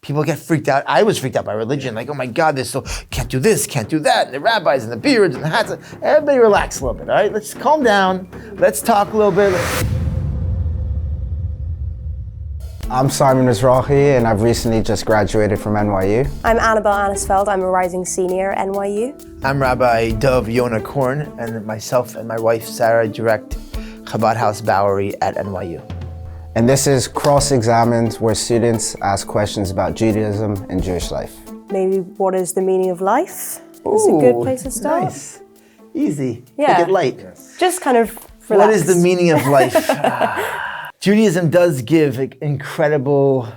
people get freaked out. I was freaked out by religion. Like, oh my God, there's can't do this, can't do that. And the rabbis and the beards and the hats. Everybody relax a little bit, all right? Let's calm down. Let's talk a little bit. I'm Simon Mizrahi, and I've recently just graduated from NYU. I'm Annabel Annisfeld. I'm a rising senior at NYU. I'm Rabbi Dov Yona Korn, and myself and my wife Sarah direct Chabad House Bowery at NYU. And this is Cross-Examined, where students ask questions about Judaism and Jewish life. Maybe what is the meaning of life? It's a good place to start. Nice. Easy. Yeah. Make it light. Yes. Just kind of relax. What is the meaning of life? Judaism does give an incredible,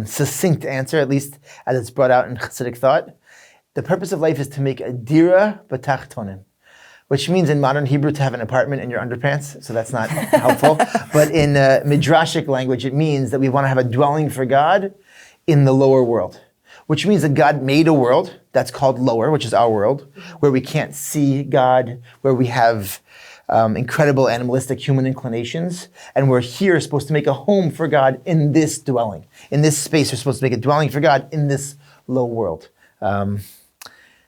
succinct answer, at least as it's brought out in Hasidic thought. The purpose of life is to make a dira b'tachtonim, which means in modern Hebrew to have an apartment in your underpants, so that's not helpful. But in Midrashic language, it means that we want to have a dwelling for God in the lower world, which means that God made a world that's called lower, which is our world, where we can't see God, where we have incredible animalistic human inclinations, and we're here supposed to make a home for God in this dwelling. In this space, we're supposed to make a dwelling for God in this low world.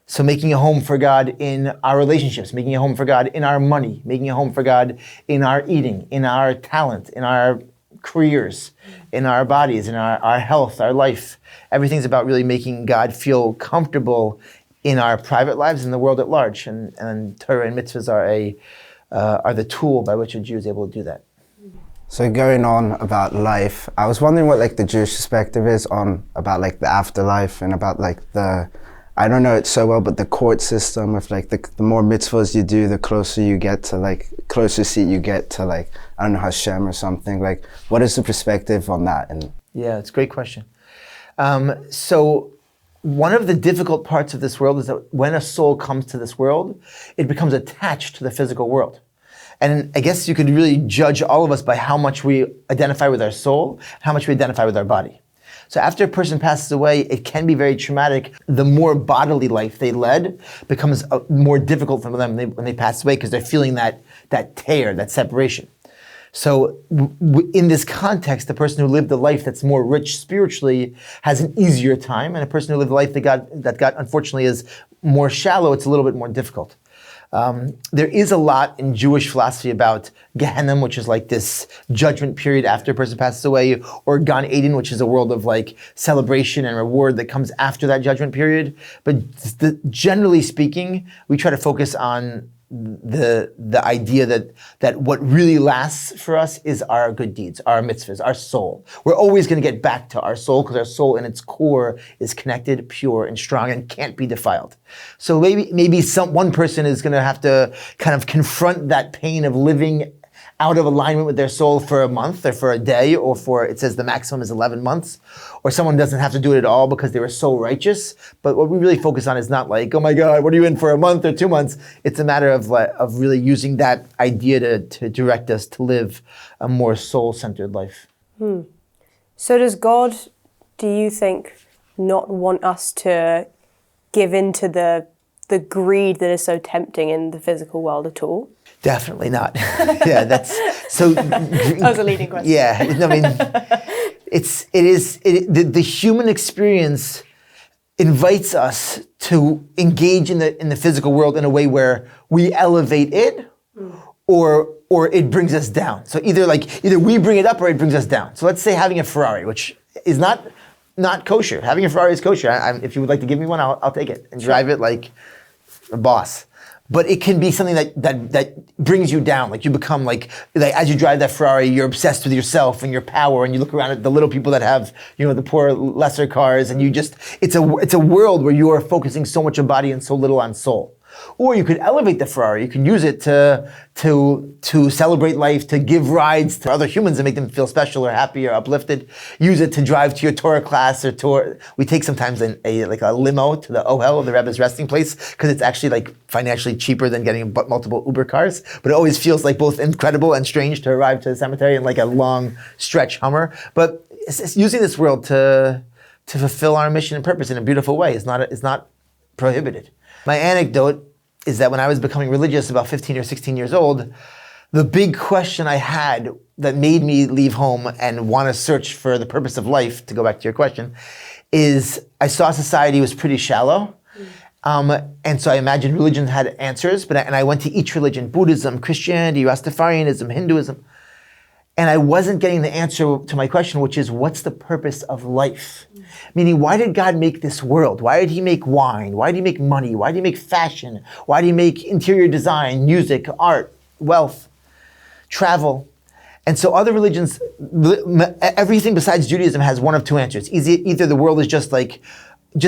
So making a home for God in our relationships, making a home for God in our money, making a home for God in our eating, in our talent, in our careers, in our bodies, in our health, our life. Everything's about really making God feel comfortable in our private lives and the world at large. And Torah and mitzvahs are the tool by which a Jew is able to do that. So going on about life, I was wondering what the Jewish perspective is about the afterlife and about I don't know it so well, but the court system of the more mitzvahs you do, the closer you get to closer seat you get to I don't know, Hashem or something. What is the perspective on that? Yeah, it's a great question. So one of the difficult parts of this world is that when a soul comes to this world, it becomes attached to the physical world. And I guess you could really judge all of us by how much we identify with our soul, how much we identify with our body. So after a person passes away, it can be very traumatic. The more bodily life they led becomes more difficult for them when they pass away because they're feeling that tear, that separation. So in this context, the person who lived a life that's more rich spiritually has an easier time, and a person who lived a life that got unfortunately is more shallow, it's a little bit more difficult. There is a lot in Jewish philosophy about Gehenna, which is this judgment period after a person passes away, or Gan Eden, which is a world of celebration and reward that comes after that judgment period. But generally speaking, we try to focus on the idea that what really lasts for us is our good deeds, our mitzvahs, our soul. We're always going to get back to our soul because our soul in its core is connected, pure, and strong, and can't be defiled. So maybe one person is going to have to kind of confront that pain of living out of alignment with their soul for a month or for a day, or it says the maximum is 11 months, or someone doesn't have to do it at all because they were so righteous. But what we really focus on is not oh my God, what are you in for a month or 2 months? It's a matter of really using that idea to direct us to live a more soul-centered life. So does God, do you think, not want us to give into the greed that is so tempting in the physical world at all? Definitely not. Yeah, that's so. That was a leading question. Yeah, I mean, the human experience invites us to engage in the physical world in a way where we elevate it, or it brings us down. So either we bring it up or it brings us down. So let's say having a Ferrari, which is not kosher. Having a Ferrari is kosher. If you would like to give me one, I'll take it and drive it like a boss. But it can be something that brings you down. You become as you drive that Ferrari, you're obsessed with yourself and your power, and you look around at the little people that have, the poor, lesser cars, and it's a world where you are focusing so much on body and so little on soul. Or you could elevate the Ferrari. You could use it to celebrate life, to give rides to other humans and make them feel special or happy or uplifted. Use it to drive to your Torah class or we take sometimes a limo to the Ohel, the Rebbe's resting place, because it's actually financially cheaper than getting multiple Uber cars. But it always feels both incredible and strange to arrive to the cemetery in a long stretch Hummer. But it's using this world to fulfill our mission and purpose in a beautiful way is not prohibited. My anecdote is that when I was becoming religious, about 15 or 16 years old, the big question I had that made me leave home and want to search for the purpose of life, to go back to your question, is I saw society was pretty shallow. And so I imagined religion had answers, and I went to each religion, Buddhism, Christianity, Rastafarianism, Hinduism. And I wasn't getting the answer to my question, which is, what's the purpose of life? Meaning, why did God make this world? Why did he make wine? Why did he make money? Why did he make fashion? Why did he make interior design, music, art, wealth, travel? And so other religions, everything besides Judaism has one of two answers. Either the world is just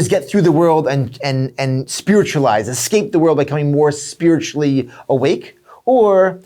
get through the world and spiritualize, escape the world by becoming more spiritually awake, or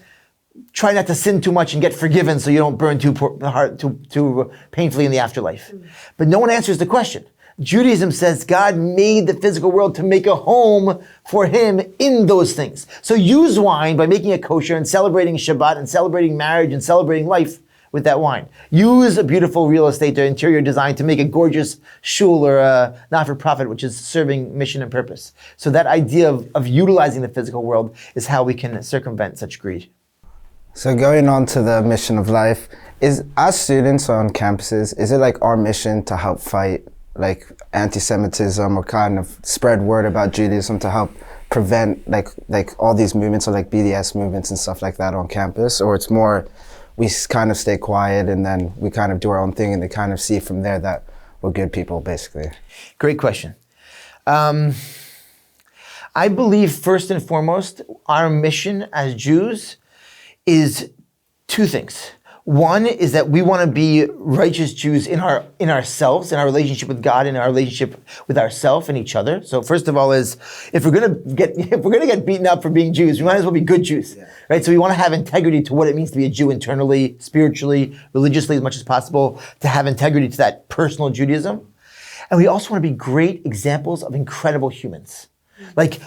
try not to sin too much and get forgiven so you don't burn too painfully in the afterlife. But no one answers the question. Judaism says God made the physical world to make a home for him in those things. So use wine by making it kosher and celebrating Shabbat and celebrating marriage and celebrating life with that wine. Use a beautiful real estate or interior design to make a gorgeous shul or a not-for-profit, which is serving mission and purpose. So that idea of utilizing the physical world is how we can circumvent such greed. So going on to the mission of life, as students on campuses, is it like our mission to help fight like anti-Semitism or kind of spread word about Judaism to help prevent like all these movements or like BDS movements and stuff like that on campus? Or it's more we kind of stay quiet and then we kind of do our own thing and they kind of see from there that we're good people, basically? Great question. I believe first and foremost, our mission as Jews is two things. One is that we want to be righteous Jews in ourselves, in our relationship with God, in our relationship with ourselves and each other. So first of all is, if we're gonna get beaten up for being Jews, we might as well be good Jews, right? So we want to have integrity to what it means to be a Jew internally, spiritually, religiously, as much as possible, to have integrity to that personal Judaism. And we also want to be great examples of incredible humans. Like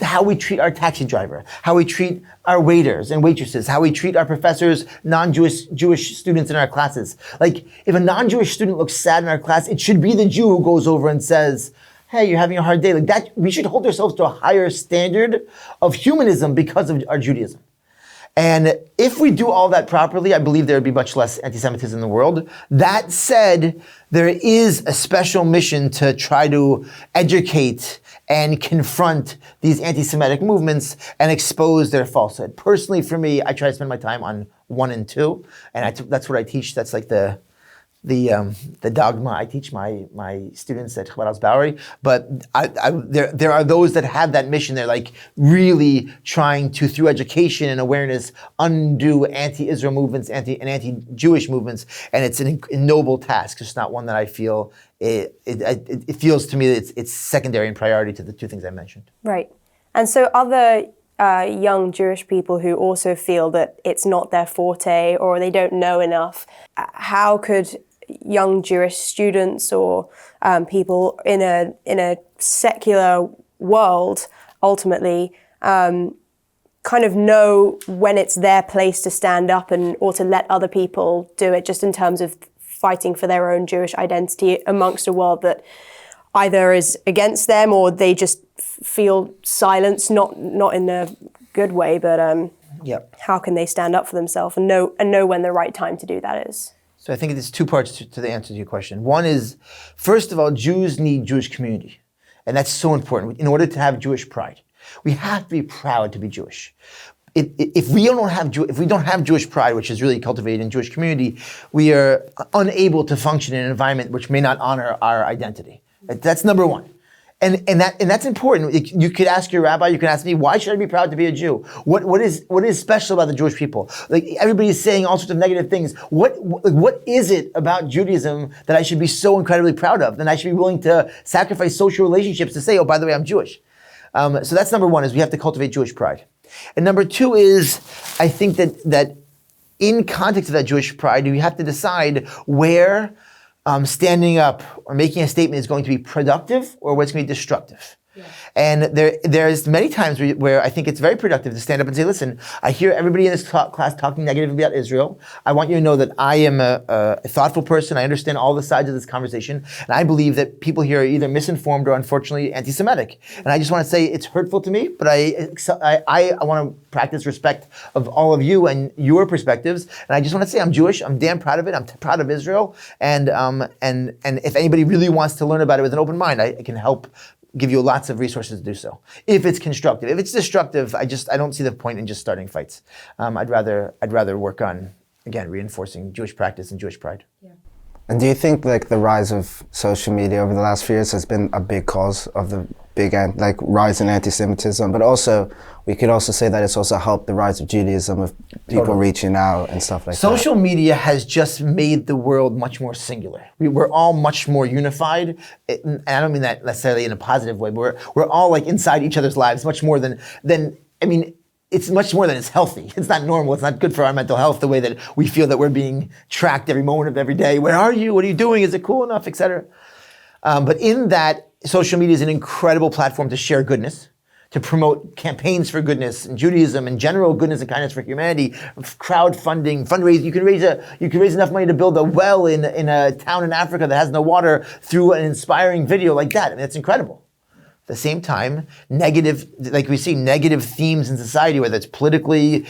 how we treat our taxi driver, how we treat our waiters and waitresses, how we treat our professors, Jewish students in our classes. Like if a non-Jewish student looks sad in our class, it should be the Jew who goes over and says, hey, you're having a hard day. Like that, we should hold ourselves to a higher standard of humanism because of our Judaism. And if we do all that properly, I believe there would be much less anti-Semitism in the world. That said, there is a special mission to try to educate and confront these anti-Semitic movements and expose their falsehood. Personally, for me, I try to spend my time on 1 and 2, and that's what I teach. That's like the dogma I teach my students at Chabad House Bowery. But there are those that have that mission. They're like really trying to, through education and awareness, undo anti-Israel movements, anti-Jewish movements, and it's an noble task. It's not one that I feel. It feels to me that it's secondary in priority to the two things I mentioned. Right, and so other young Jewish people who also feel that it's not their forte or they don't know enough, how could young Jewish students or people in a secular world ultimately kind of know when it's their place to stand up or to let other people do it, just in terms of fighting for their own Jewish identity amongst a world that either is against them or they just feel silenced, not in a good way, but how can they stand up for themselves and know when the right time to do that is? So I think there's two parts to the answer to your question. One is, first of all, Jews need Jewish community. And that's so important. In order to have Jewish pride, we have to be proud to be Jewish. If we don't have Jewish pride, which is really cultivated in Jewish community, we are unable to function in an environment which may not honor our identity. That's number one. And that's important. You could ask your rabbi, you can ask me, why should I be proud to be a Jew? What is special about the Jewish people? Like everybody's saying all sorts of negative things. What is it about Judaism that I should be so incredibly proud of? Then I should be willing to sacrifice social relationships to say, oh, by the way, I'm Jewish. So that's number one, is we have to cultivate Jewish pride. And number two is, I think that in context of that Jewish pride, you have to decide where standing up or making a statement is going to be productive or what's going to be destructive. And there's many times where I think it's very productive to stand up and say, listen, I hear everybody in this class talking negatively about Israel. I want you to know that I am a thoughtful person. I understand all the sides of this conversation. And I believe that people here are either misinformed or unfortunately anti-Semitic. And I just want to say it's hurtful to me, but I want to practice respect of all of you and your perspectives. And I just want to say I'm Jewish. I'm damn proud of it. I'm proud of Israel. And if anybody really wants to learn about it with an open mind, I can help give you lots of resources to do so. If it's constructive. If it's destructive, I don't see the point in just starting fights. I'd rather work on, again, reinforcing Jewish practice and Jewish pride. Yeah. And do you think like the rise of social media over the last few years has been a big cause of the big rise in anti-Semitism? But also, we could also say that it's also helped the rise of Judaism with people reaching out and stuff like that. Social media has just made the world much more singular. We're all much more unified, and I don't mean that necessarily in a positive way. But we're all like inside each other's lives much more than it's much more than it's healthy. It's not normal. It's not good for our mental health the way that we feel that we're being tracked every moment of every day. Where are you? What are you doing? Is it cool enough? Etc. But in that, social media is an incredible platform to share goodness, to promote campaigns for goodness and Judaism and general goodness and kindness for humanity, crowdfunding, fundraising. You can raise enough money to build a well in a town in Africa that has no water through an inspiring video like that. I mean, that's incredible. At the same time, we see negative themes in society, whether it's politically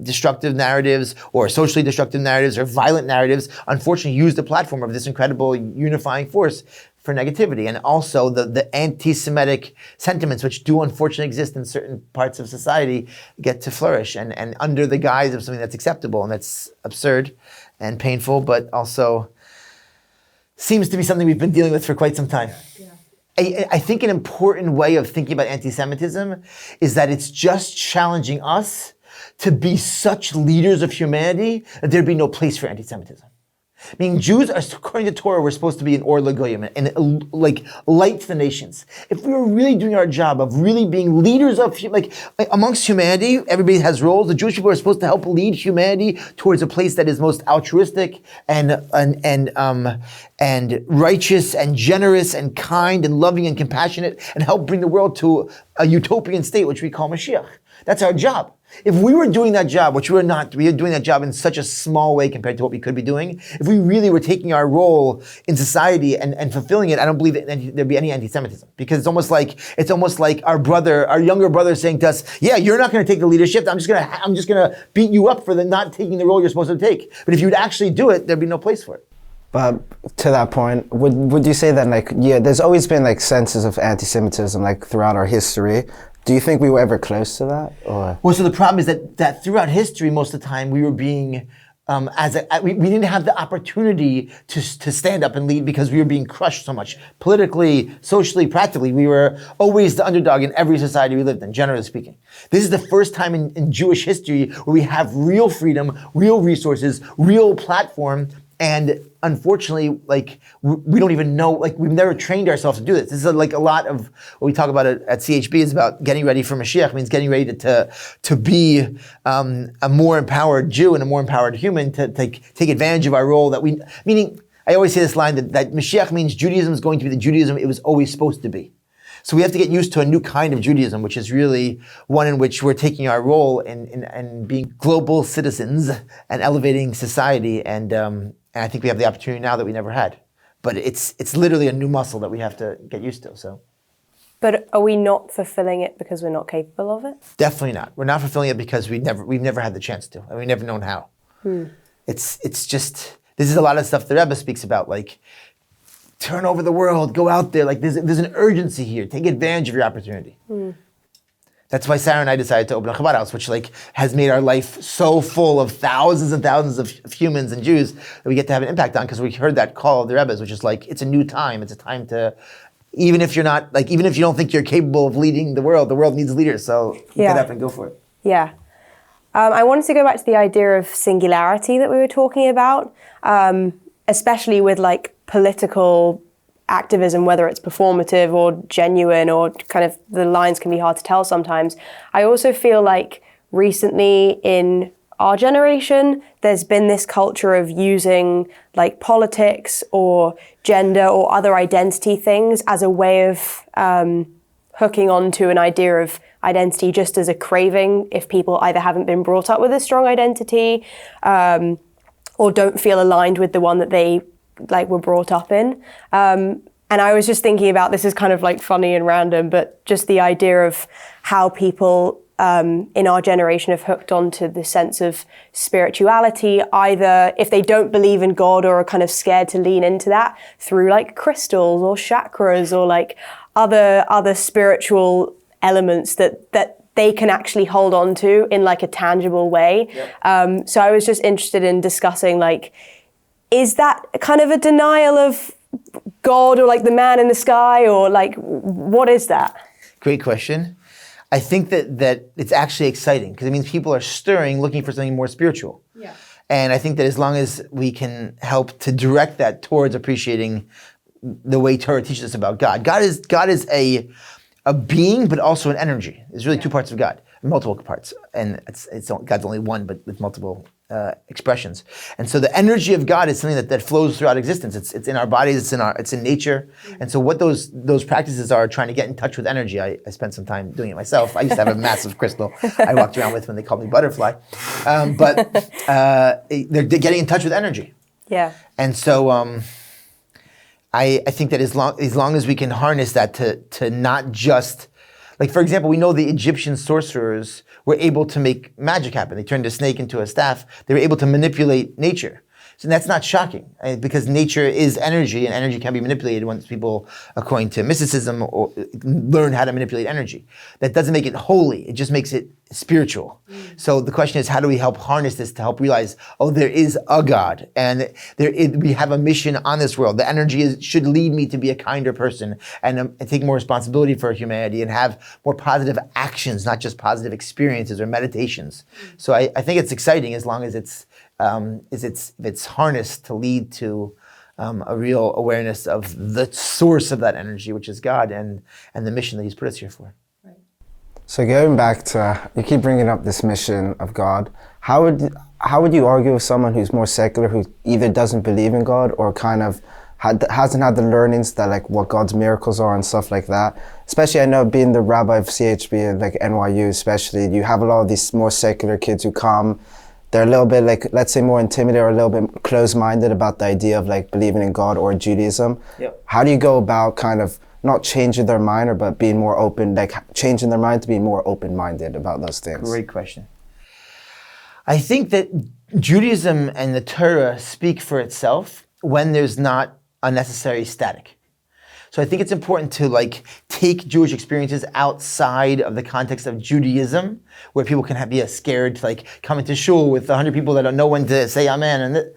destructive narratives or socially destructive narratives or violent narratives, unfortunately use the platform of this incredible unifying force for negativity. And also the anti-Semitic sentiments, which do unfortunately exist in certain parts of society, get to flourish and under the guise of something that's acceptable. And that's absurd and painful, but also seems to be something we've been dealing with for quite some time. Yeah. I think an important way of thinking about anti-Semitism is that it's just challenging us to be such leaders of humanity that there'd be no place for anti-Semitism. Meaning Jews, according to Torah, we're supposed to be an or legoyim, and like light to the nations. If we were really doing our job of really being leaders of, like amongst humanity, everybody has roles. The Jewish people are supposed to help lead humanity towards a place that is most altruistic and righteous and generous and kind and loving and compassionate, and help bring the world to a utopian state, which we call Mashiach. That's our job. If we were doing that job, which we're not, we are doing that job in such a small way compared to what we could be doing. If we really were taking our role in society and fulfilling it, I don't believe that there'd be any anti-Semitism, because it's almost like our younger brother saying to us, "Yeah, you're not going to take the leadership. I'm just gonna beat you up for not taking the role you're supposed to take." But if you'd actually do it, there'd be no place for it. But to that point, would you say that there's always been senses of anti-Semitism throughout our history? Do you think we were ever close to that? Or? Well, so the problem is that throughout history, most of the time we were being, we didn't have the opportunity to stand up and lead because we were being crushed so much. Politically, socially, practically, we were always the underdog in every society we lived in, generally speaking. This is the first time in Jewish history where we have real freedom, real resources, real platform. And unfortunately, we don't even know, we've never trained ourselves to do this. This is a lot of what we talk about at CHB is about getting ready for Mashiach. It means getting ready to be a more empowered Jew and a more empowered human, to take advantage of our role meaning, I always say this line that Mashiach means Judaism is going to be the Judaism it was always supposed to be. So we have to get used to a new kind of Judaism, which is really one in which we're taking our role in being global citizens and elevating society. And I think we have the opportunity now that we never had. But it's literally a new muscle that we have to get used to. So. But are we not fulfilling it because we're not capable of it? Definitely not. We're not fulfilling it because we've never had the chance to, and we've never known how. It's just, this is a lot of stuff the Rebbe speaks about, turn over the world, go out there. There's an urgency here. Take advantage of your opportunity. That's why Sarah and I decided to open a Chabad house, which has made our life so full of thousands and thousands of humans and Jews that we get to have an impact on, because we heard that call of the Rebbe's, which is it's a new time. It's a time to, even if you're not, even if you don't think you're capable of leading the world needs leaders. So get up and go for it. Yeah. I wanted to go back to the idea of singularity that we were talking about, especially with political activism, whether it's performative or genuine, or kind of the lines can be hard to tell sometimes. I also feel like recently in our generation, there's been this culture of using politics or gender or other identity things as a way of hooking onto an idea of identity just as a craving if people either haven't been brought up with a strong identity or don't feel aligned with the one that they were brought up in. And I was just thinking about, this is kind of like funny and random, but just the idea of how people in our generation have hooked onto the sense of spirituality, either if they don't believe in God or are kind of scared to lean into that through like crystals or chakras or like other spiritual elements that they can actually hold on to in like a tangible way. Yep. So I was just interested in discussing, like, is that kind of a denial of God or like the man in the sky, or like, what is that? Great question. I think that it's actually exciting because it means people are stirring, looking for something more spiritual. Yeah. And I think that as long as we can help to direct that towards appreciating the way Torah teaches us about God. God is a being, but also an energy. There's really two parts of God, multiple parts, and God's only one, but with multiple expressions. And so the energy of God is something that flows throughout existence. It's in our bodies. It's in nature. And so what those practices are trying to get in touch with energy. I spent some time doing it myself. I used to have a massive crystal I walked around with when they called me Butterfly. But they're getting in touch with energy. Yeah. And so I think that as long as we can harness that to not just, like, for example, we know the Egyptian sorcerers were able to make magic happen. They turned a snake into a staff. They were able to manipulate nature. So that's not shocking, because nature is energy, and energy can be manipulated once people, according to mysticism, or learn how to manipulate energy. That doesn't make it holy. It just makes it spiritual. So the question is, how do we help harness this to help realize, oh, there is a God, and we have a mission on this world. The energy should lead me to be a kinder person and take more responsibility for humanity and have more positive actions, not just positive experiences or meditations. So I think it's exciting as long as it's harnessed to lead to a real awareness of the source of that energy, which is God, and the mission that He's put us here for. Right. So going back to, you keep bringing up this mission of God. How would you argue with someone who's more secular, who either doesn't believe in God or kind of hasn't had the learnings that, like, what God's miracles are and stuff like that? Especially, I know, being the rabbi of CHB and like NYU especially, you have a lot of these more secular kids who come. They're a little bit, like, let's say, more intimidated or a little bit closed-minded about the idea of like believing in God or Judaism. Yep. How do you go about kind of not changing their mind, but being more open, like changing their mind to be more open-minded about those things? Great question. I think that Judaism and the Torah speak for itself when there's not a necessary static. So I think it's important to, like, take Jewish experiences outside of the context of Judaism, where people can be scared to, like, come into shul with 100 people that don't know when to say amen.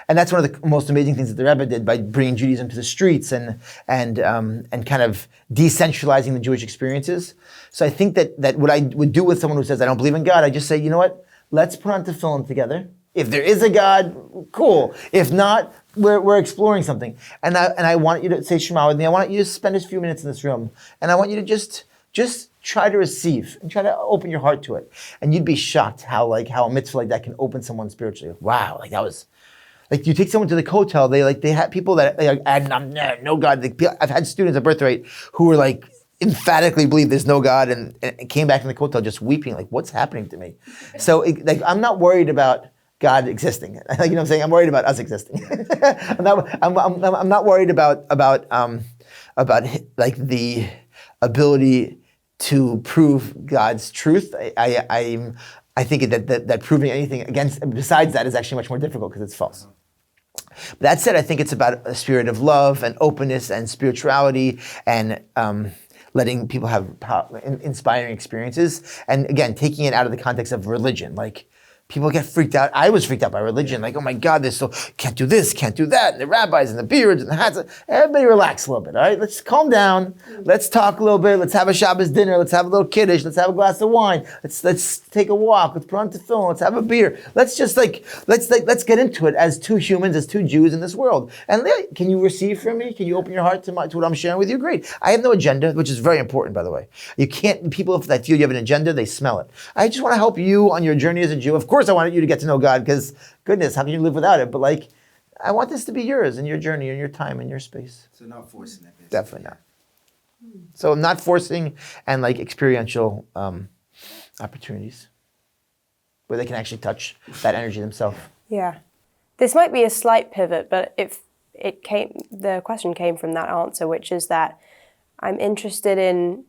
And that's one of the most amazing things that the Rebbe did by bringing Judaism to the streets and kind of decentralizing the Jewish experiences. So I think that what I would do with someone who says, I don't believe in God, I just say, you know what? Let's put on tefillin together. If there is a God, cool. If not, we're exploring something. And I want you to say Shema with me. I want you to spend a few minutes in this room. And I want you to just try to receive and try to open your heart to it. And you'd be shocked how a mitzvah like that can open someone spiritually. Wow, like that was, like, you take someone to the kotel, they had people that, no God. I've had students at Birthright who were like, emphatically believe there's no God, and came back from the kotel just weeping, like, what's happening to me? So I'm not worried about God existing. You know what I'm saying? I'm worried about us existing. I'm not worried about like the ability to prove God's truth. I think that proving anything besides that is actually much more difficult because it's false. But that said, I think it's about a spirit of love and openness and spirituality and letting people have inspiring experiences. And again, taking it out of the context of religion. Like, people get freaked out. I was freaked out by religion. Like, oh my God, can't do this, can't do that. And the rabbis and the beards and the hats. Everybody relax a little bit, all right? Let's calm down. Let's talk a little bit. Let's have a Shabbos dinner. Let's have a little kiddush. Let's have a glass of wine. Let's take a walk. Let's put on tefillin. Let's have a beer. Let's get into it as two humans, as two Jews in this world. And can you receive from me? Can you open your heart to what I'm sharing with you? Great. I have no agenda, which is very important, by the way. You can't, people that feel you have an agenda, they smell it. I just want to help you on your journey as a Jew. Of course, I wanted you to get to know God, because goodness, how can you live without it? But like, I want this to be yours and your journey and your time and your space. So not forcing it. Definitely not. So not forcing and like experiential opportunities where they can actually touch that energy themselves. Yeah. This might be a slight pivot, but the question came from that answer, which is that I'm interested in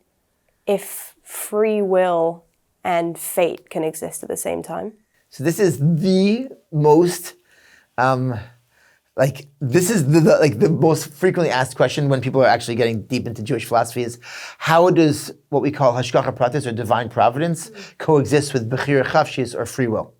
if free will and fate can exist at the same time. So this is the most, this is the most frequently asked question when people are actually getting deep into Jewish philosophy is, how does what we call hashgacha pratis or divine providence coexist with bechira chafshis or free will?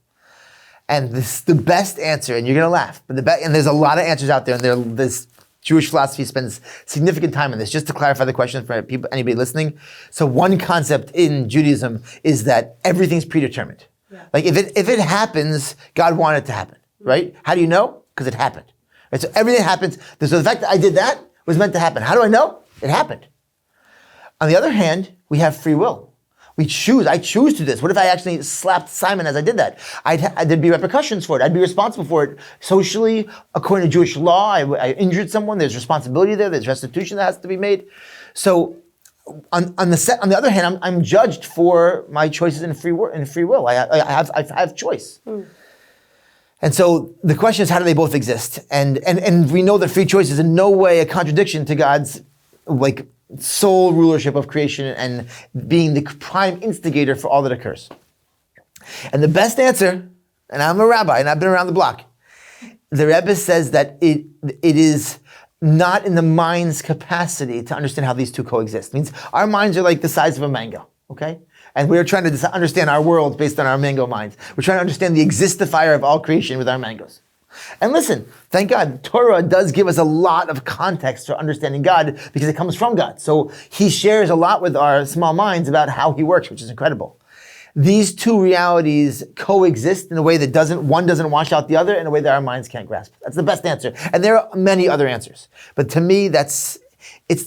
And this the best answer, and you're gonna laugh, but and there's a lot of answers out there, and this Jewish philosophy spends significant time on this. Just to clarify the question for people, anybody listening. So one concept in Judaism is that everything's predetermined. Yeah. Like if it happens, God wanted it to happen, right? How do you know? Because it happened. Right? So everything happens. So the fact that I did that was meant to happen. How do I know? It happened. On the other hand, we have free will. I choose to do this. What if I actually slapped Simon as I did that? There'd be repercussions for it. I'd be responsible for it. Socially, according to Jewish law, I injured someone. There's responsibility there. There's restitution that has to be made. So on the other hand, I'm judged for my choices in free will. I have choice. And so the question is, how do they both exist? And we know that free choice is in no way a contradiction to God's sole rulership of creation and being the prime instigator for all that occurs. And the best answer, and I'm a rabbi and I've been around the block, the Rebbe says that it is not in the mind's capacity to understand how these two coexist. It means our minds are like the size of a mango, okay? And we're trying to understand our world based on our mango minds. We're trying to understand the existifier of all creation with our mangoes. And listen, thank God, Torah does give us a lot of context for understanding God because it comes from God. So he shares a lot with our small minds about how he works, which is incredible. These two realities coexist in a way that one doesn't wash out the other in a way that our minds can't grasp. That's the best answer. And there are many other answers. But to me, it's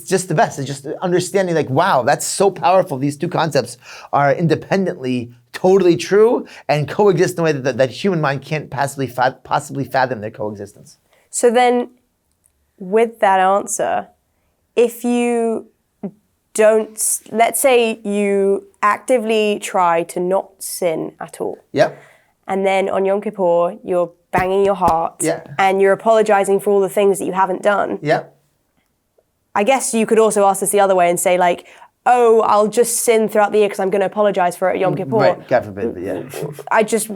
just the best. It's just understanding wow, that's so powerful. These two concepts are independently totally true and coexist in a way that human mind can't possibly fathom their coexistence. So then, with that answer, if you don't, let's say you actively try to not sin at all. Yep. And then on Yom Kippur, you're banging your heart. Yeah. And you're apologizing for all the things that you haven't done. Yep. I guess you could also ask this the other way and say oh, I'll just sin throughout the year because I'm going to apologize for it at Yom Kippur. Right, God forbid, but yeah.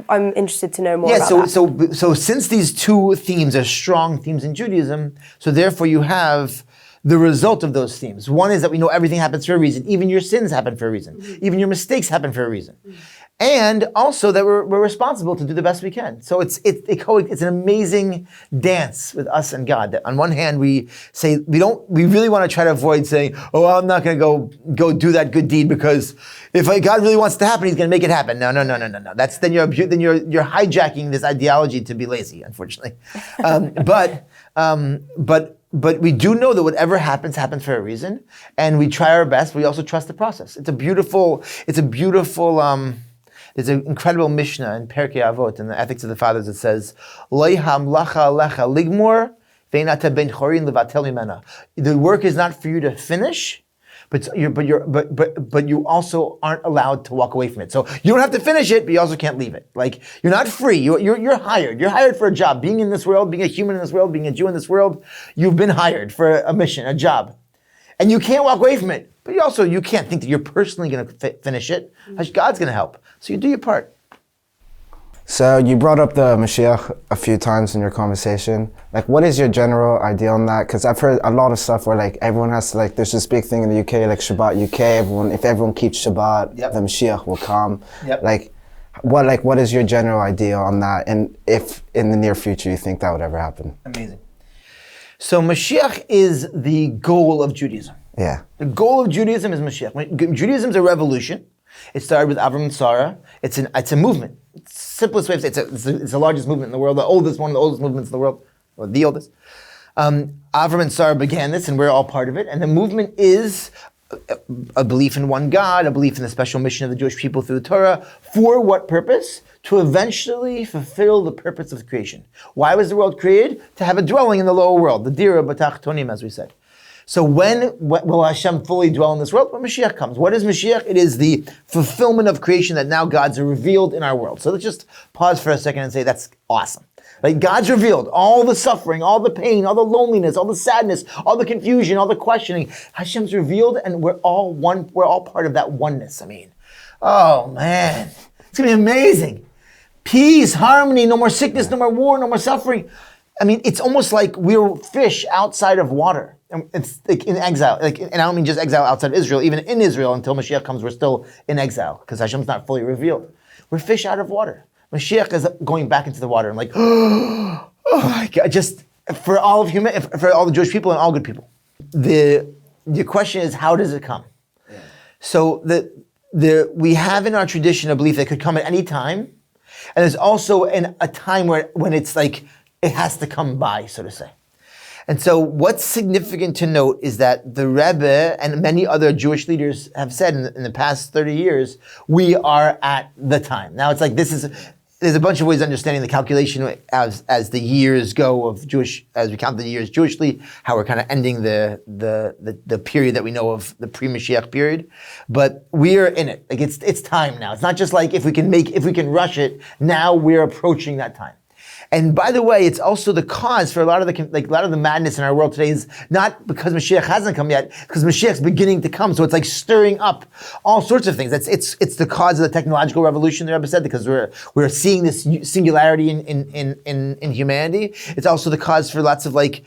I'm interested to know more about that. So since these two themes are strong themes in Judaism, so therefore you have the result of those themes. One is that we know everything happens for a reason. Even your sins happen for a reason. Mm-hmm. Even your mistakes happen for a reason. Mm-hmm. And also that we're responsible to do the best we can. So it's an amazing dance with us and God. That on one hand we say we really want to try to avoid saying, oh, I'm not going to go do that good deed because if God really wants it to happen, He's going to make it happen. No. Then you're hijacking this ideology to be lazy, unfortunately. But we do know that whatever happens for a reason, and we try our best. We also trust the process. There's an incredible Mishnah in Perkei Avot in the Ethics of the Fathers that says, "Lo hamlacha alecha ligmor ve'inata ben chorin levatel mimena." The work is not for you to finish, but you also aren't allowed to walk away from it. So you don't have to finish it, but you also can't leave it. You're not free. You're hired. You're hired for a job. Being in this world, being a human in this world, being a Jew in this world, you've been hired for a mission, a job, and you can't walk away from it. But you can't think that you're personally going to finish it. God's going to help. So you do your part. So you brought up the Mashiach a few times in your conversation. What is your general idea on that? Because I've heard a lot of stuff where everyone has to there's this big thing in the UK, Shabbat UK. If everyone keeps Shabbat, yep, the Mashiach will come. Yep. What is your general idea on that? And if in the near future you think that would ever happen? Amazing. So Mashiach is the goal of Judaism. Yeah. The goal of Judaism is Mashiach. Judaism is a revolution. It started with Avram and Sarah. It's a movement. Simplest way of saying it's the largest movement in the world, one of the oldest movements in the world, or the oldest. Avram and Sarah began this, and we're all part of it. And the movement is a belief in one God, a belief in the special mission of the Jewish people through the Torah. For what purpose? To eventually fulfill the purpose of creation. Why was the world created? To have a dwelling in the lower world, the dira b'tachtonim, as we said. So when will Hashem fully dwell in this world? When Mashiach comes. What is Mashiach? It is the fulfillment of creation that now God's revealed in our world. So let's just pause for a second and say that's awesome. Like God's revealed all the suffering, all the pain, all the loneliness, all the sadness, all the confusion, all the questioning. Hashem's revealed, and we're all one. We're all part of that oneness. I mean, oh man, it's gonna be amazing. Peace, harmony, no more sickness, no more war, no more suffering. I mean, it's almost like we're fish outside of water. It's like in exile. And I don't mean just exile outside of Israel. Even in Israel, until Mashiach comes, we're still in exile because Hashem's not fully revealed. We're fish out of water. Mashiach is going back into the water. I'm like, oh my God! Just for all of for all the Jewish people and all good people. The question is, how does it come? Yeah. So we have in our tradition a belief that it could come at any time, and there's also a time when it's like it has to come by, so to say. And so what's significant to note is that the Rebbe and many other Jewish leaders have said in the past 30 years, we are at the time. Now it's like there's a bunch of ways of understanding the calculation as the years go of as we count the years Jewishly, how we're kind of ending the period that we know of, the pre-Mashiach period. But we're in it. Like it's time now. It's not just like if we can rush it, now we're approaching that time. And by the way, it's also the cause for a lot of the madness in our world today is not because Mashiach hasn't come yet, because Mashiach's beginning to come. So it's like stirring up all sorts of things. It's the cause of the technological revolution, the Rebbe said, because we're seeing this singularity in humanity. It's also the cause for lots of like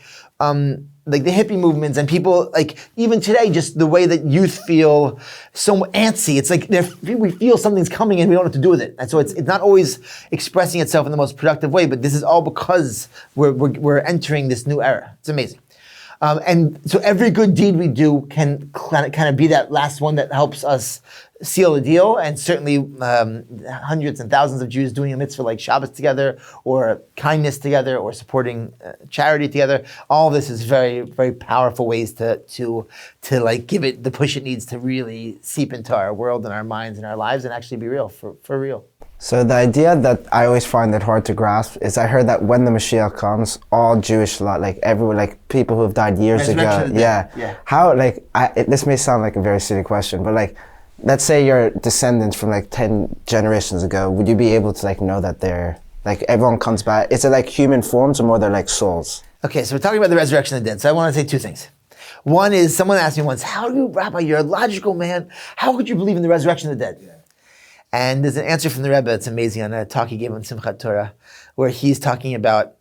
the hippie movements and people, like even today, just the way that youth feel so antsy. It's like we feel something's coming and we don't know what to do with it. And so it's not always expressing itself in the most productive way, but this is all because we're entering this new era. It's amazing. And so every good deed we do can kind of be that last one that helps us seal the deal. And certainly hundreds and thousands of Jews doing a mitzvah like Shabbos together, or kindness together, or supporting charity together. All this is very, very powerful ways to like give it the push it needs to really seep into our world and our minds and our lives and actually be real, for real. So the idea that I always find it hard to grasp is I heard that when the Mashiach comes, all Jewish lot, like everyone, like people who have died years ago, how, like, this may sound like a very silly question, but like, let's say you're descendants from like 10 generations ago, would you be able to like know that they're, like everyone comes back? Is it like human forms or more they're like souls? Okay, so we're talking about the resurrection of the dead, so I want to say two things. One is, someone asked me once, Rabbi, you're a logical man, how could you believe in the resurrection of the dead? Yeah. And there's an answer from the Rebbe, it's amazing, on a talk he gave on Simchat Torah, where he's talking about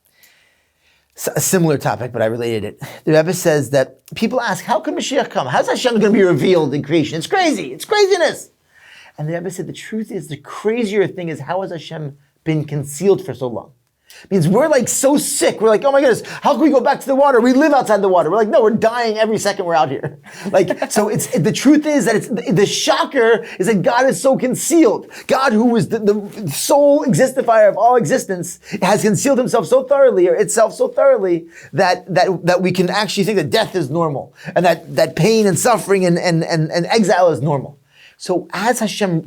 a similar topic, but I related it. The Rebbe says that people ask, how can Mashiach come? How's Hashem going to be revealed in creation? It's crazy, it's craziness. And the Rebbe said the truth is, the crazier thing is, how has Hashem been concealed for so long? It means we're like so sick. We're like, oh my goodness, how can we go back to the water? We live outside the water. We're like, no, we're dying every second we're out here. Like, so the truth is that the shocker is that God is so concealed. God, who is the sole existifier of all existence, has concealed himself so thoroughly, or itself so thoroughly, that we can actually think that death is normal, and that pain and suffering and exile is normal. So as Hashem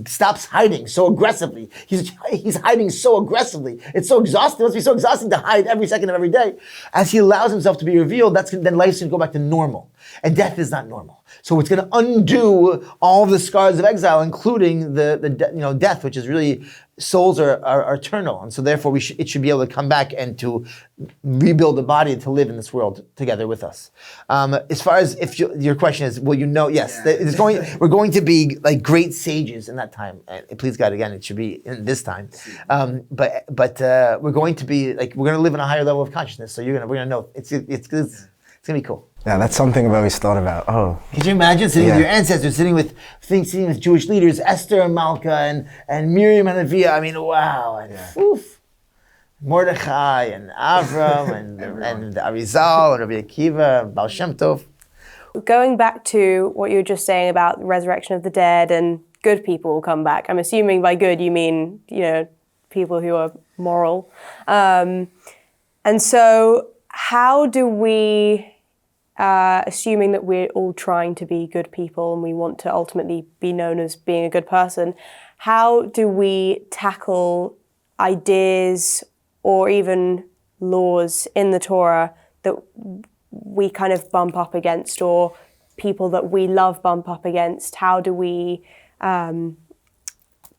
stops hiding so aggressively, he's hiding so aggressively. It's so exhausting. It must be so exhausting to hide every second of every day. As he allows himself to be revealed, then life's going to go back to normal. And death is not normal. So it's going to undo all the scars of exile, including the death, which is really, souls are eternal. And so therefore it should be able to come back and to rebuild the body to live in this world together with us. As far as if your question is, will you know? Yes, we're going to be like great sages in that time. Please God, again, it should be in this time. But we're going to be like, we're going to live in a higher level of consciousness. So we're going to know. It's going to be cool. Yeah, that's something I've always thought about. Oh, could you imagine sitting with your ancestors, sitting with Jewish leaders, Esther and Malka and Miriam and Avia? I mean, wow! And Mordechai and Avram and Arizal and Rabbi Akiva and Baal Shem Tov. Going back to what you were just saying about the resurrection of the dead and good people will come back. I'm assuming by good you mean people who are moral, and so how do we? Assuming that we're all trying to be good people and we want to ultimately be known as being a good person, how do we tackle ideas or even laws in the Torah that we kind of bump up against, or people that we love bump up against? How do we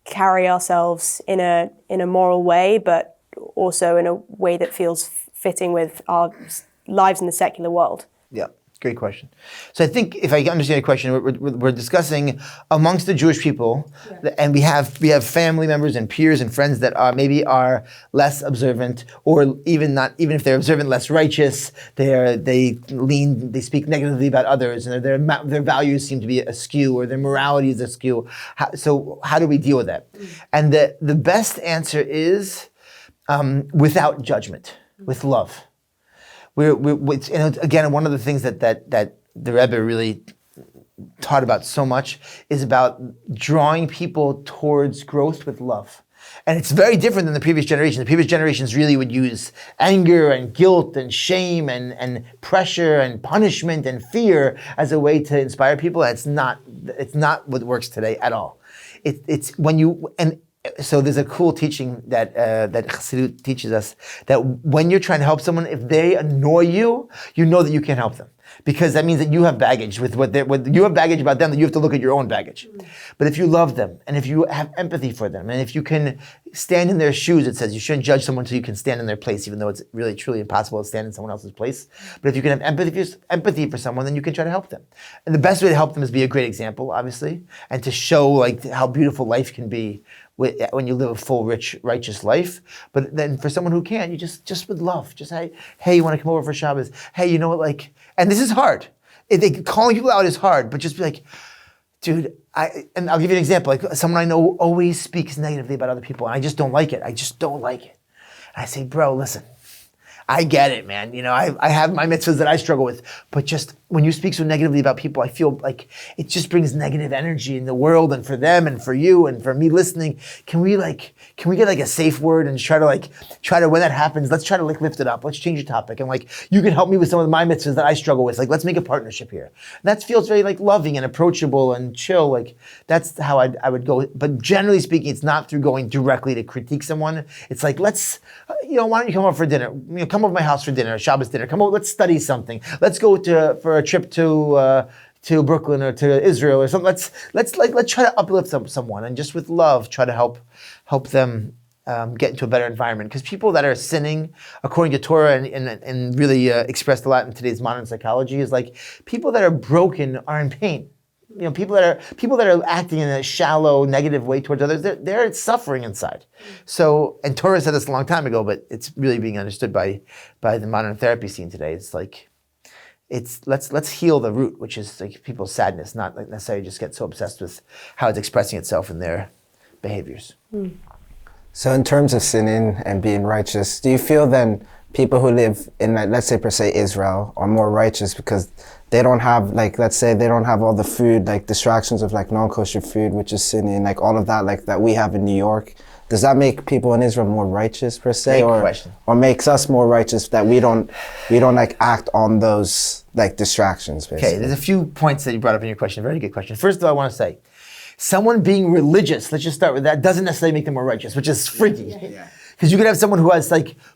carry ourselves in a moral way, but also in a way that feels fitting with our lives in the secular world? Yeah, great question. So I think if I understand your question, we're discussing amongst the Jewish people, and we have family members and peers and friends that are less observant, or even if they're observant, less righteous. They speak negatively about others, and their values seem to be askew, or their morality is askew. So how do we deal with that? And the best answer is without judgment, with love. Again, one of the things that the Rebbe really taught about so much is about drawing people towards growth with love. And it's very different than the previous generation. The previous generations really would use anger and guilt and shame and pressure and punishment and fear as a way to inspire people. And it's not what works today at all. It's when you, and so there's a cool teaching that Chassidut teaches us, that when you're trying to help someone, if they annoy you, you know that you can't help them. Because that means that you have baggage with what you have baggage about them, that you have to look at your own baggage. But if you love them, and if you have empathy for them, and if you can stand in their shoes, it says you shouldn't judge someone until you can stand in their place, even though it's really truly impossible to stand in someone else's place. But if you can have empathy for someone, then you can try to help them. And the best way to help them is be a great example, obviously, and to show like how beautiful life can be when you live a full, rich, righteous life. But then for someone who can't, you just with love, just hey, you want to come over for Shabbos? Hey, you know what, like, and this is hard. Calling people out is hard, but just be like, dude, and I'll give you an example. Like, someone I know always speaks negatively about other people, and I just don't like it. I just don't like it. And I say, bro, listen, I get it, man. You know, I have my mitzvahs that I struggle with, but just when you speak so negatively about people, I feel like it just brings negative energy in the world, and for them and for you and for me listening. Can we get like a safe word and try to when that happens, let's try to like lift it up. Let's change the topic. And like, you can help me with some of my mitzvahs that I struggle with. Like, let's make a partnership here. And that feels very like loving and approachable and chill. Like, that's how I would go. But generally speaking, it's not through going directly to critique someone. It's like, let's, why don't you come over for dinner? Come over to my house for dinner, Shabbos dinner. Come over, let's study something. Let's go for a trip to Brooklyn or to Israel or something. Let's try to uplift someone, and just with love try to help them get into a better environment. Because people that are sinning, according to Torah and really expressed a lot in today's modern psychology, is like people that are broken are in pain. You know, people that are acting in a shallow, negative way towards others, they're suffering inside. So, and Torah said this a long time ago, but it's really being understood by the modern therapy scene today. It's like, let's heal the root, which is like people's sadness, not like necessarily just get so obsessed with how it's expressing itself in their behaviors. So in terms of sinning and being righteous, do you feel then people who live in, like, let's say per se Israel, are more righteous because they don't have, like, let's say they don't have all the food, like distractions of like non-kosher food, which is sinning, like all of that, like that we have in New York? Does that make people in Israel more righteous per se, or makes us more righteous that we don't like act on those like distractions, basically? Okay, there's a few points that you brought up in your question. Very good question. First of all, I want to say, someone being religious, let's just start with that, doesn't necessarily make them more righteous, which is freaky. Yeah. Because you could have someone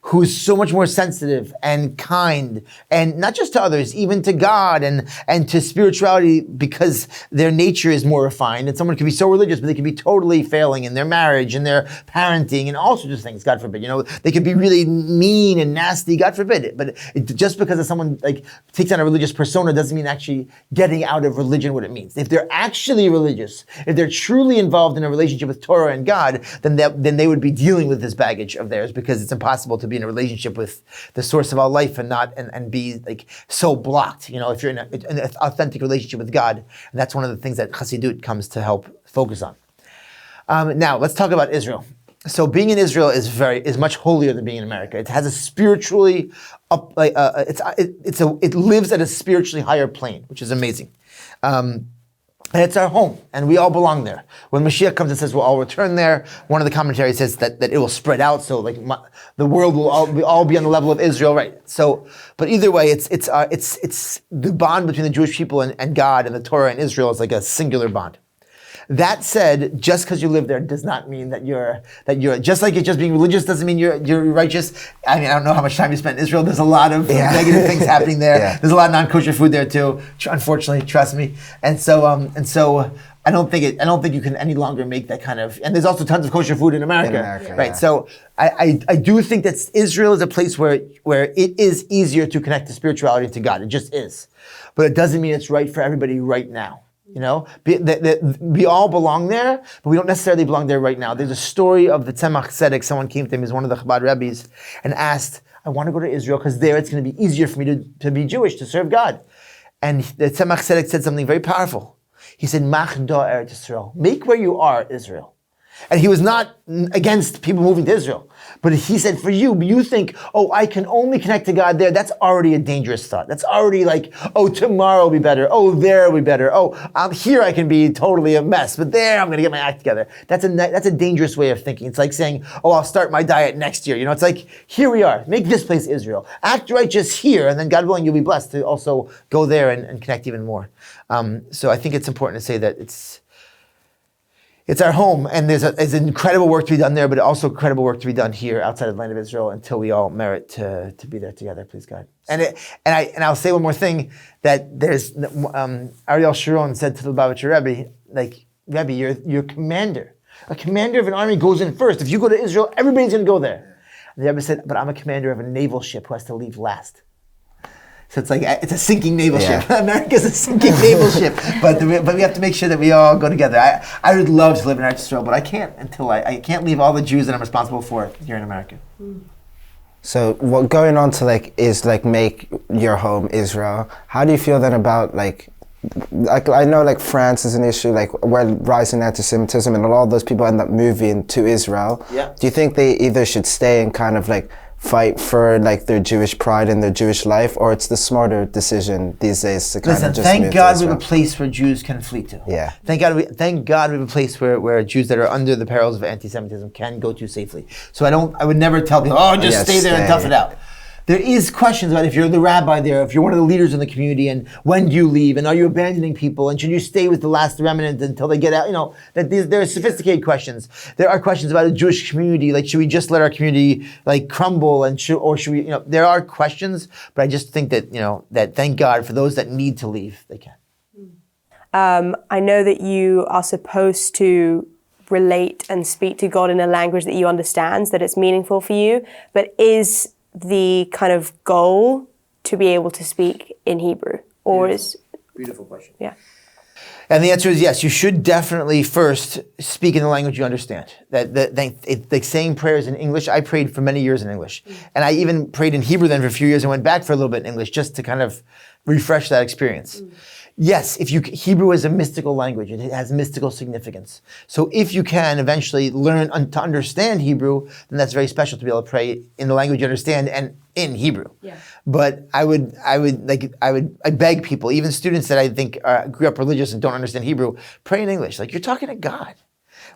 who's so much more sensitive and kind, and not just to others, even to God and to spirituality, because their nature is more refined. And someone could be so religious, but they could be totally failing in their marriage and their parenting and all sorts of things, God forbid. You know, they could be really mean and nasty, God forbid it. But just because someone like takes on a religious persona doesn't mean actually getting out of religion what it means. If they're actually religious, if they're truly involved in a relationship with Torah and God, then they would be dealing with this baggage of theirs, because it's impossible to be in a relationship with the source of all life and be like so blocked. You know, if you're in an authentic relationship with God, and that's one of the things that Chassidut comes to help focus on. Now let's talk about Israel. So being in Israel is much holier than being in America. It has a spiritually it lives at a spiritually higher plane, which is amazing. And it's our home, and we all belong there. When Mashiach comes and says we'll all return there, one of the commentaries says that it will spread out, so like the world will all be on the level of Israel, right? So, but either way, it's the bond between the Jewish people and God and the Torah and Israel is like a singular bond. That said, just because you live there does not mean that you're just like it just being religious doesn't mean you're righteous. I mean, I don't know how much time you spent in Israel. There's a lot of negative things happening there. Yeah. There's a lot of non-kosher food there too. Unfortunately, trust me. And so I don't think you can any longer make that kind of. And there's also tons of kosher food in America, right? Yeah. So I do think that Israel is a place where it is easier to connect to spirituality and to God. It just is, but it doesn't mean it's right for everybody right now. You know, we all belong there, but we don't necessarily belong there right now. There's a story of the Tzemach Tzedek. Someone came to him, he's one of the Chabad rabbis, and asked, I want to go to Israel because there it's going to be easier for me to be Jewish, to serve God. And the Tzemach Tzedek said something very powerful. He said, Mach da Eretz Yisrael. Make where you are Israel. And he was not against people moving to Israel. But he said, for you think, oh, I can only connect to God there. That's already a dangerous thought. That's already like, oh, tomorrow will be better. Oh, there will be better. Oh, here I can be totally a mess. But there I'm going to get my act together. That's a dangerous way of thinking. It's like saying, oh, I'll start my diet next year. You know, it's like, here we are. Make this place Israel. Act righteous here. And then God willing, you'll be blessed to also go there and connect even more. So I think it's important to say that it's our home, and there's incredible work to be done there, but also incredible work to be done here outside of the land of Israel until we all merit to be there together, please God. And I'll say one more thing, that there's Ariel Sharon said to the Lubavitcher Rebbe, like, Rebbe, you're commander. A commander of an army goes in first. If you go to Israel, everybody's going to go there. And the Rebbe said, but I'm a commander of a naval ship who has to leave last. So it's like, it's a sinking naval ship. America's a sinking naval ship. But we have to make sure that we all go together. I would love to live in Eretz Yisrael, but I can't until I can't leave all the Jews that I'm responsible for here in America. So what going on to is make your home Israel. How do you feel then about like I know France is an issue, where rising anti-Semitism and all those people end up moving to Israel. Yeah. Do you think they either should stay and kind of fight for their Jewish pride and their Jewish life, or it's the smarter decision these days to kind of just thank move God to we Israel? have a place where Jews can flee to. Yeah. Thank God we have a place where Jews that are under the perils of anti-Semitism can go to safely. So I would never tell people, just stay there and tough it out. There is questions about if you're the rabbi there, if you're one of the leaders in the community, and when do you leave, and are you abandoning people, and should you stay with the last remnant until they get out? You know, there are sophisticated questions. There are questions about a Jewish community, like should we just let our community crumble, or should we? There are questions, but I just think that that thank God for those that need to leave, they can. I know that you are supposed to relate and speak to God in a language that you understand, that it's meaningful for you, but is the kind of goal to be able to speak in Hebrew, or is beautiful question? Yeah. And the answer is yes. You should definitely first speak in the language you understand. Like saying prayers in English. I prayed for many years in English, and I even prayed in Hebrew then for a few years and went back for a little bit in English just to kind of refresh that experience. Yes, Hebrew is a mystical language. It has mystical significance. So if you can eventually learn to understand Hebrew, then that's very special to be able to pray in the language you understand and in Hebrew. Yeah. But I beg people, even students that I think grew up religious and don't understand Hebrew, pray in English. You're talking to God.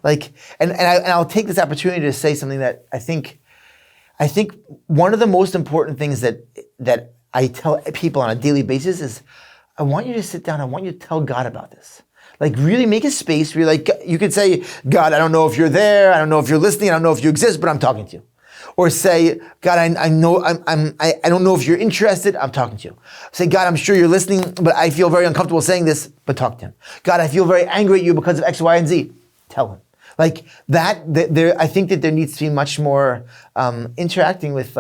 And I'll take this opportunity to say something that I think one of the most important things that I tell people on a daily basis is, I want you to sit down. I want you to tell God about this. Really make a space where you could say, God, I don't know if you're there. I don't know if you're listening. I don't know if you exist, but I'm talking to you. Or say, God, I don't know if you're interested. I'm talking to you. Say, God, I'm sure you're listening, but I feel very uncomfortable saying this, but talk to him. God, I feel very angry at you because of X, Y, and Z. Tell him. I think that there needs to be much more interacting with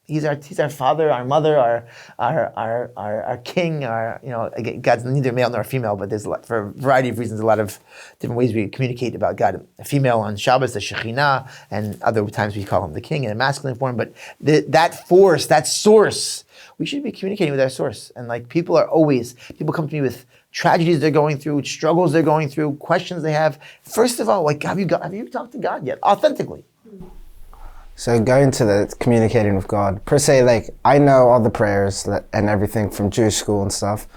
He's our father, our mother, our king, God's neither male nor female, but there's for a variety of reasons, a lot of different ways we communicate about God. A female on Shabbos, the Shekhinah, and other times we call him the king in a masculine form. But that force, that source, we should be communicating with our source. And people come to me with tragedies they're going through, struggles they're going through, questions they have. First of all, have you talked to God yet, authentically? So going to the communicating with God, per se, I know all the prayers and everything from Jewish school and stuff,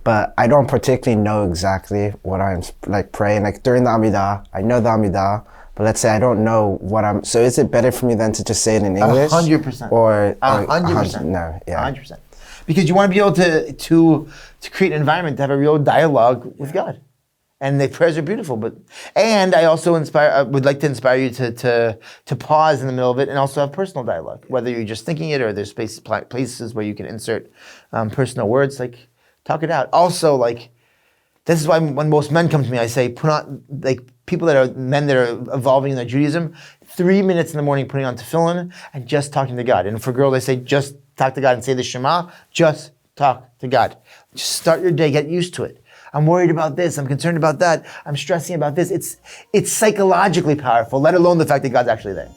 but I don't particularly know exactly what I'm praying. During the Amidah, I know the Amidah, but let's say I don't know what I'm. So is it better for me then to just say it in English? 100%. Or 100%. No, yeah. 100%. Because you want to be able to create an environment to have a real dialogue with God. And the prayers are beautiful, and I also would like to inspire you to pause in the middle of it and also have personal dialogue, whether you're just thinking it or there's places where you can insert personal words, like talk it out. Also, like, this is why when most men come to me, I say, put on, like, men that are evolving in their Judaism, 3 minutes in the morning putting on tefillin and just talking to God. And for girls, I say, just talk to God and say the Shema, just talk to God. Just start your day, get used to it. I'm worried about this, I'm concerned about that, I'm stressing about this. It's psychologically powerful, let alone the fact that God's actually there.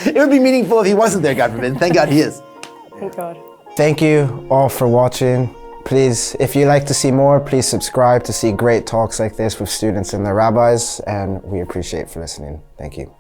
It would be meaningful if he wasn't there, God forbid. Thank God he is. Thank God. Thank you all for watching. Please, if you'd like to see more, please subscribe to see great talks like this with students and their rabbis, and we appreciate for listening. Thank you.